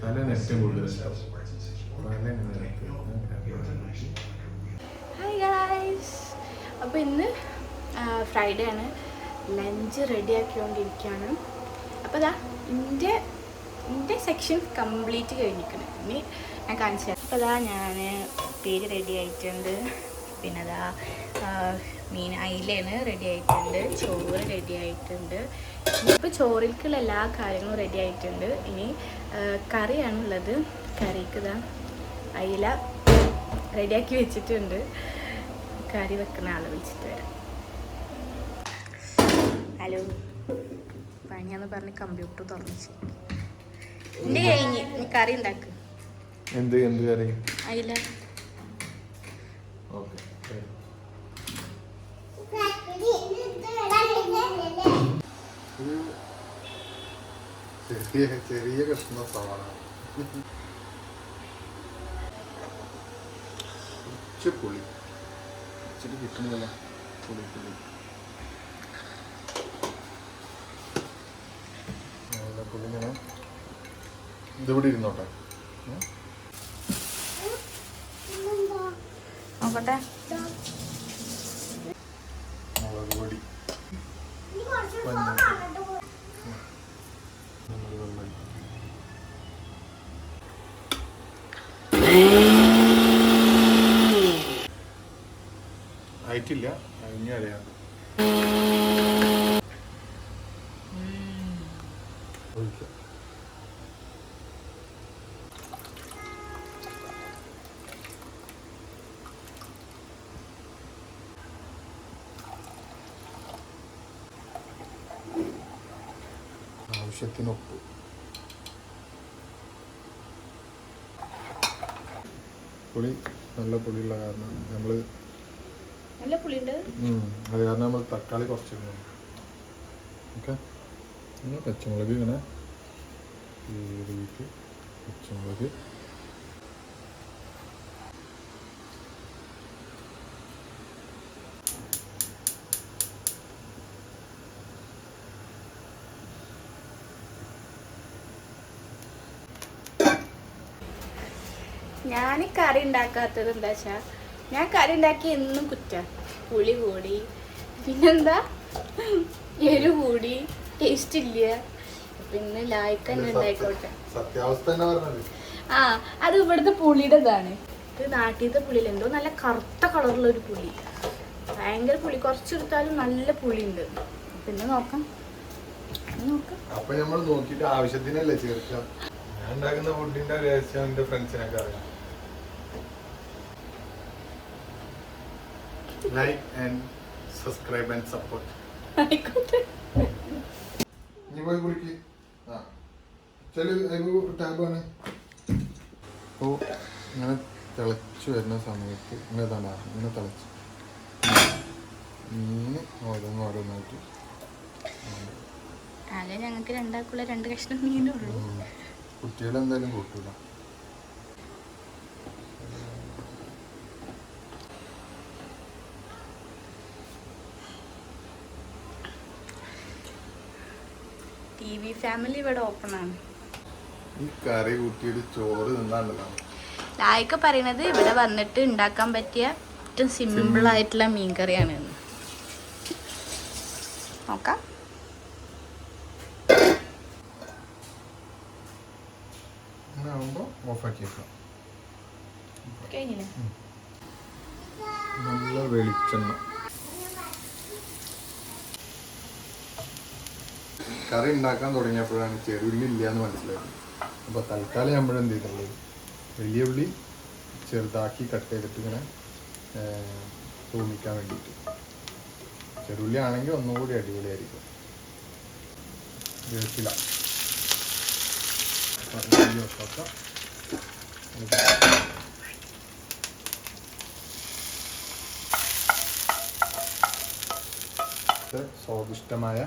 തലേന്ന് ഏറ്റവും കൂടുതൽ ഇഷ്ടം. ഹായ് ഗായ്സ്, അപ്പോൾ ഇന്ന് ഫ്രൈഡേ ആണ്. ലഞ്ച് റെഡിയാക്കിക്കൊണ്ടിരിക്കുകയാണ്. അപ്പോൾ ഇതാ എൻ്റെ സെക്ഷൻ കംപ്ലീറ്റ് കഴിഞ്ഞിരിക്കണം. ഇനി ഞാൻ കാണിച്ചു തരാം. അപ്പോൾ ഇതാ ഞാൻ പേര് റെഡി ആയിട്ടുണ്ട്. പിന്നെ അതാ മീൻ അയിലാണ് റെഡി ആയിട്ടുണ്ട്. ചോറ് റെഡി ആയിട്ടുണ്ട്. ഇപ്പോൾ ചോറിലേക്കുള്ള എല്ലാ കാര്യങ്ങളും റെഡി ആയിട്ടുണ്ട്. ഇനി കറിയാണുള്ളത്. കറിക്ക് ഇതാ അയില റെഡിയാക്കി വെച്ചിട്ടുണ്ട്. കറി വെക്കുന്ന ആളെ വിളിച്ചിട്ട് വരാം. ഹലോ, പണിയാന്ന് പറഞ്ഞ് കമ്പ്യൂട്ടർ തുറന്നിച്ച് എൻ്റെ കഴിഞ്ഞ് നീ കറി ഉണ്ടാക്ക്. എന്ത് കറി? അയില. ചെറിയ കഷ്ണ സവാള, പുളി ഇച്ചിരി കിട്ടുന്നില്ല. പുളി ഇങ്ങനെ ഇതിവിടെ ഇരുന്നോട്ടെ. നോക്കട്ടെ. മുളക് പൊടി, ആയിട്ടില്ല, അരിഞ്ഞു അറിയാം. ആവശ്യത്തിന് ഉപ്പ്. പുളി നല്ല പുളിയുള്ള കാരണം നമ്മൾ നല്ല പുളിയുണ്ട്. അത് കാരണം നമ്മൾ തക്കാളി കുറച്ചിരുന്നു. ഓക്കെ, പച്ചമുളക് ഇങ്ങനെ കീറിയിട്ട് പച്ചമുളക് ഞാൻ കറി ഉണ്ടാക്കാത്തത് എന്താ വെച്ചാൽ, ഞാൻ കറി ഉണ്ടാക്കി എന്നും കുറ്റ. പുളി കൂടി, പിന്നെന്താ എരു കൂടി, ടേസ്റ്റ് ഇല്ല. പിന്നെ ലായ്ക്കന്നെ ഉണ്ടായിക്കോട്ടെ. ആ, അത് ഇവിടുത്തെ പുളിയുടെ ഇതാണ്. ഇത് നാട്ടിലത്തെ പുളിയില്ല, എന്തോ നല്ല കറുത്ത കളറുള്ള ഒരു പുളി. ഭയങ്കര പുളി, കുറച്ചെടുത്താലും നല്ല പുളിയുണ്ട്. പിന്നെ നോക്കാം. അപ്പൊ നമ്മൾ നോക്കിയിട്ട് ആവശ്യത്തിനല്ലേ ചേർക്കാം. ഞാൻ ഉണ്ടാക്കുന്ന ഫുഡിന്റെ രഹസ്യം എന്റെ ഫ്രണ്ട്സിനൊക്കെ അറിയാം. Like and subscribe and support. ഇനി പോയി കുടിക്ക്. ടാബാണ്. അപ്പോൾ ഇങ്ങനെ തിളച്ച് വരുന്ന സമയത്ത് ഇങ്ങനെ തന്നെ ഇങ്ങനെ തിളച്ച് മീന് ഓരോന്നായിട്ട് അല്ലെ ഞങ്ങൾക്ക് രണ്ടാൾക്കുള്ള 2 കഷ്ണം മീനുള്ളൂ. കുട്ടികളെന്തായാലും കൂട്ടൂല. TV ഫാമിലി ഇവിടെ ഓപ്പൺ ആണ്. ഈ കറി കൂട്ടിയിട്ട് ചോറ് തിന്നാണ്ടല്ലോ. ലായ്ക്ക പറയണത് ഇവിടെ വന്നിട്ട് ഉണ്ടാക്കാൻ പറ്റിയ ഏറ്റവും സിമ്പിൾ ആയിട്ടുള്ള മീൻ കറിയാണ്. നോക്കാം. കഴിഞ്ഞില്ലേ? നല്ല വെളിച്ചെണ്ണ. കറി ഉണ്ടാക്കാൻ തുടങ്ങിയപ്പോഴാണ് ചെറുള്ളി ഇല്ല എന്ന് മനസ്സിലായത്. അപ്പോൾ തൽക്കാലം നമ്മൾ എന്ത് ചെയ്തിട്ടുള്ളത്, വലിയ ഉള്ളി ചെറുതാക്കി കട്ട് ചെയ്തിട്ട് ഇങ്ങനെ തൂമിക്കാൻ വേണ്ടിയിട്ട്. ചെറുള്ളി ആണെങ്കിൽ ഒന്നുകൂടി അടിപൊളിയായിരിക്കും. വേപ്പില, സ്വാദിഷ്ടമായ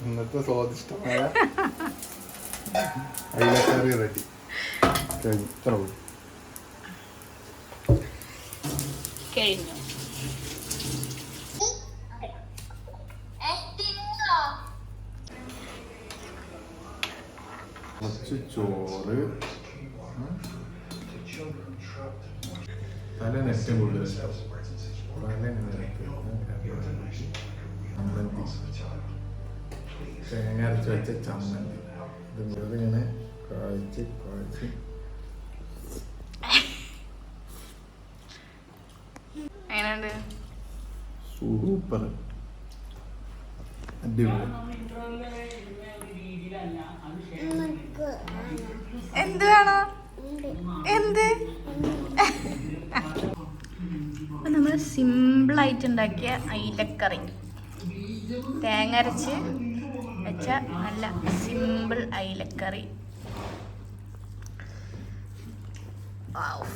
ഇന്നത്തെ സ്വാദിഷ്ടമായ അയിലക്കറി റെഡി കഴിഞ്ഞു. ഇത്ര കഴിഞ്ഞു. കുറച്ച് ചോറ്, തല നെറ്റും കൂടുതൽ ഇഷ്ടം. ചമ്മന്തി, തേങ്ങ അരച്ച് വെച്ച ചമ്മന്തി. ഇത് ഇങ്ങനെ കുഴച്ച് എങ്ങനെയുണ്ട്? സൂപ്പർ, അടിപൊളി. എന്ത് വേണോ? എന്ത്? അപ്പം നമ്മൾ സിമ്പിളായിട്ട് ഉണ്ടാക്കിയ അയിലക്കറി, തേങ്ങ അരച്ച് വെച്ച നല്ല സിമ്പിൾ അയിലക്കറി. വാവ്.